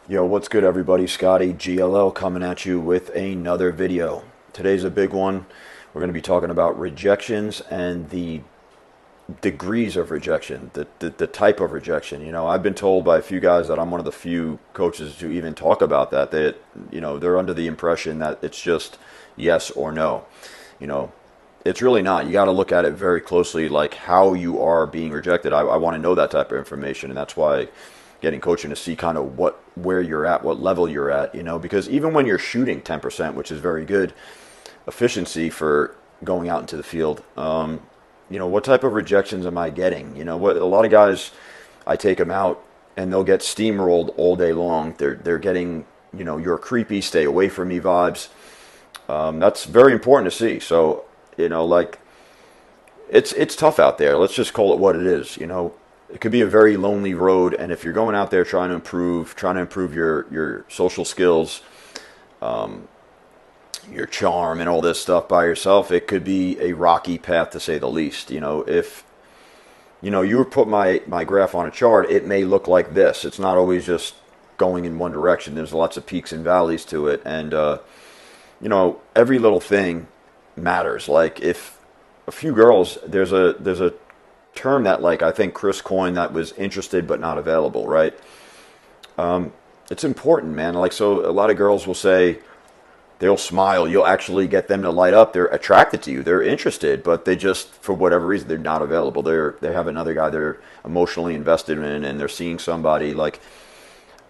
Yo, what's good, everybody? Scotty, GLL, coming at you with another video. Today's a big one. We're going to be talking about rejections and the degrees of rejection, the type of rejection. I've been told by a few guys that I'm one of the few coaches to even talk about that. They're under the impression that it's just yes or no. You know, it's really not. You got to look at it very closely, like how you are being rejected. I want to know that type of information, and that's why getting coaching to see kind of where you're at, what level you're at. Because even when you're shooting 10%, which is very good efficiency for going out into the field, what type of rejections am I getting? What a lot of guys, I take them out and they'll get steamrolled all day long. They're getting, you're creepy, stay away from me vibes. That's very important to see. So, like it's tough out there. Let's just call it what it is. It could be a very lonely road, and if you're going out there trying to improve your social skills, your charm, and all this stuff by yourself, it could be a rocky path to say the least. If you were put my graph on a chart, it may look like this. It's not always just going in one direction. There's lots of peaks and valleys to it, and every little thing matters. Like if a few girls, there's a term that, like, I think Chris coined, that was interested but not available, right? It's important, man. Like, so a lot of girls will say, they'll smile, you'll actually get them to light up. They're attracted to you, they're interested, but they just, for whatever reason, they're not available. They have another guy they're emotionally invested in, and they're seeing somebody. Like,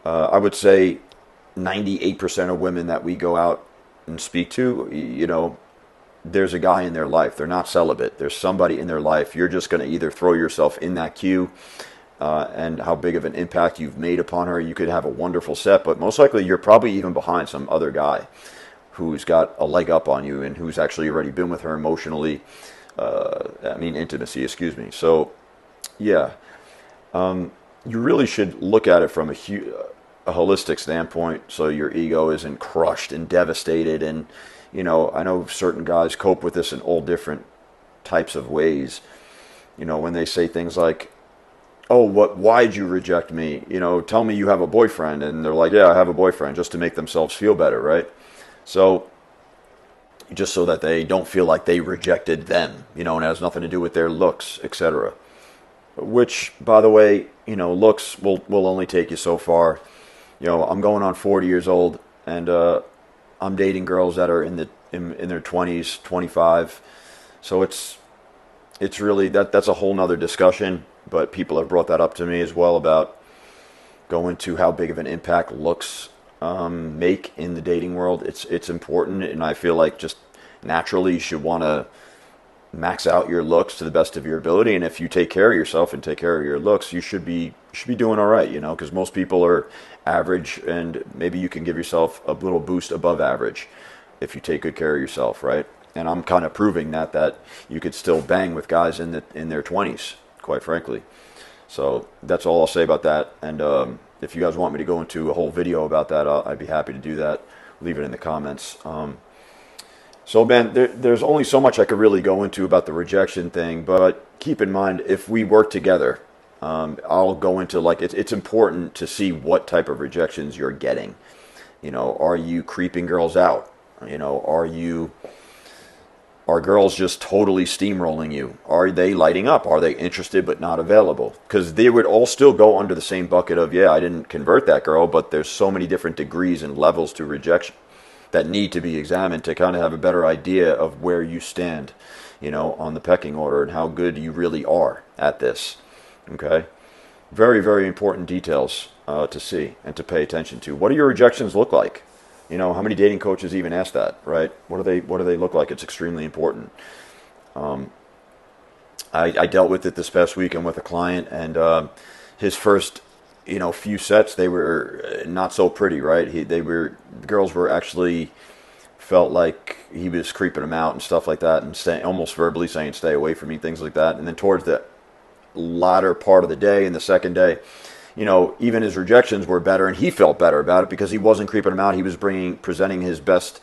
I would say 98% of women that we go out and speak to, there's a guy in their life. They're not celibate. There's somebody in their life. You're just going to either throw yourself in that queue, and how big of an impact you've made upon her. You could have a wonderful set, but most likely you're probably even behind some other guy who's got a leg up on you and who's actually already been with her emotionally. Intimacy, excuse me. So, yeah, you really should look at it from a holistic standpoint, so your ego isn't crushed and devastated. And I know certain guys cope with this in all different types of ways. When they say things like, "Oh, why'd you reject me? Tell me you have a boyfriend." And they're like, "Yeah, I have a boyfriend," just to make themselves feel better, right? So, just so that they don't feel like they rejected them, and it has nothing to do with their looks, etc. Which, by the way, looks will only take you so far. I'm going on 40 years old, and I'm dating girls that are in their 20s, 25. So it's really that's a whole nother discussion. But people have brought that up to me as well, about going to how big of an impact looks make in the dating world. It's important, and I feel like just naturally you should want to max out your looks to the best of your ability. And if you take care of yourself and take care of your looks, you should be doing all right. Because most people are average, and maybe you can give yourself a little boost above average if you take good care of yourself, right? And I'm kind of proving that you could still bang with guys in their 20s, quite frankly. So that's all I'll say about that. And if you guys want me to go into a whole video about that, I'd be happy to do that. Leave it in the comments. So, man, there's only so much I could really go into about the rejection thing, but keep in mind, if we work together, I'll go into, like, it's important to see what type of rejections you're getting. Are you creeping girls out? Are girls just totally steamrolling you? Are they lighting up? Are they interested but not available? Because they would all still go under the same bucket of, yeah, I didn't convert that girl, but there's so many different degrees and levels to rejection that need to be examined to kind of have a better idea of where you stand, on the pecking order, and how good you really are at this. Okay? Very, very important details to see and to pay attention to. What do your rejections look like? How many dating coaches even ask that, right? What do they look like? It's extremely important. I dealt with it this past weekend with a client, and his first, few sets, they were not so pretty, right? The girls were actually felt like he was creeping them out and stuff like that, and almost verbally saying, "Stay away from me," things like that. And then towards the latter part of the day and the second day, even his rejections were better, and he felt better about it because he wasn't creeping him out. He was presenting his best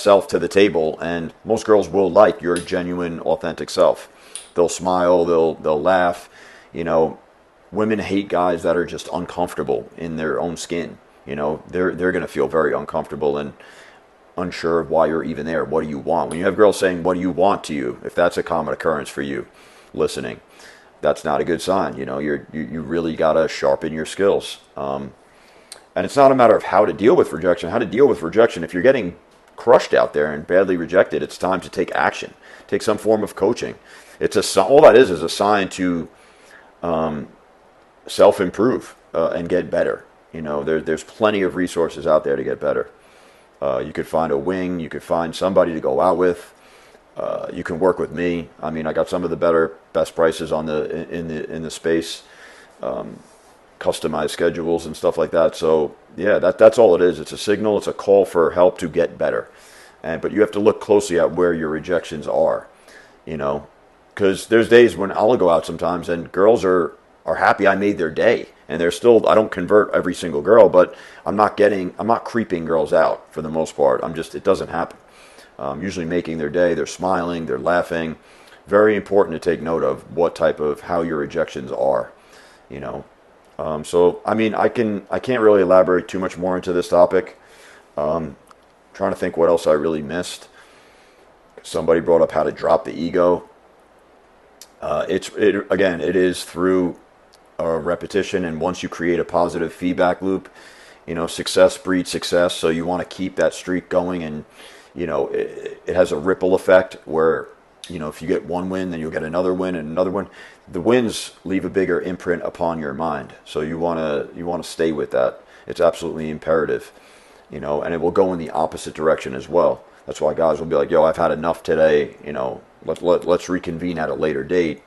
self to the table, and most girls will like your genuine, authentic self. They'll smile, they'll laugh. Women hate guys that are just uncomfortable in their own skin. they're going to feel very uncomfortable and unsure of why you're even there. What do you want? When you have girls saying, what do you want to you? If that's a common occurrence for you listening, that's not a good sign. You really got to sharpen your skills. And it's not a matter of how to deal with rejection. How to deal with rejection. If you're getting crushed out there and badly rejected, it's time to take action. Take some form of coaching. All that is a sign to self-improve and get better. There's plenty of resources out there to get better. You could find a wing. You could find somebody to go out with. You can work with me. I mean, I got some of the best prices in the space. Customized schedules and stuff like that. So yeah, that's all it is. It's a signal. It's a call for help to get better. But you have to look closely at where your rejections are. Because there's days when I'll go out sometimes and girls are happy I made their day, and I don't convert every single girl, but I'm not creeping girls out for the most part. It doesn't happen. Usually making their day. They're smiling, they're laughing. Very important to take note of how your rejections are. So I mean, I can't really elaborate too much more into this topic. Trying to think what else I really missed. Somebody brought up how to drop the ego. It is through repetition, and once you create a positive feedback loop, success breeds success. So you want to keep that streak going, and it has a ripple effect where if you get one win, then you'll get another win and another one. The wins leave a bigger imprint upon your mind, so you want to stay with that. It's absolutely imperative, and it will go in the opposite direction as well. That's why guys will be like, "Yo, I've had enough today. Let's reconvene at a later date."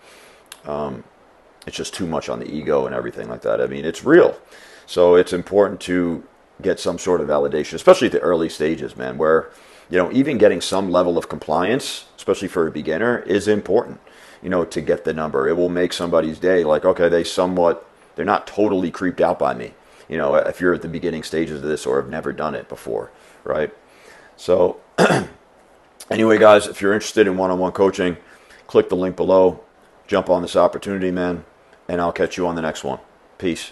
It's just too much on the ego and everything like that. I mean, it's real, so it's important to get some sort of validation, especially at the early stages, man, where even getting some level of compliance, especially for a beginner, is important, to get the number. It will make somebody's day like, okay, they're not totally creeped out by me, if you're at the beginning stages of this or have never done it before, right? So anyway, guys, if you're interested in one-on-one coaching, click the link below, jump on this opportunity, man, and I'll catch you on the next one. Peace.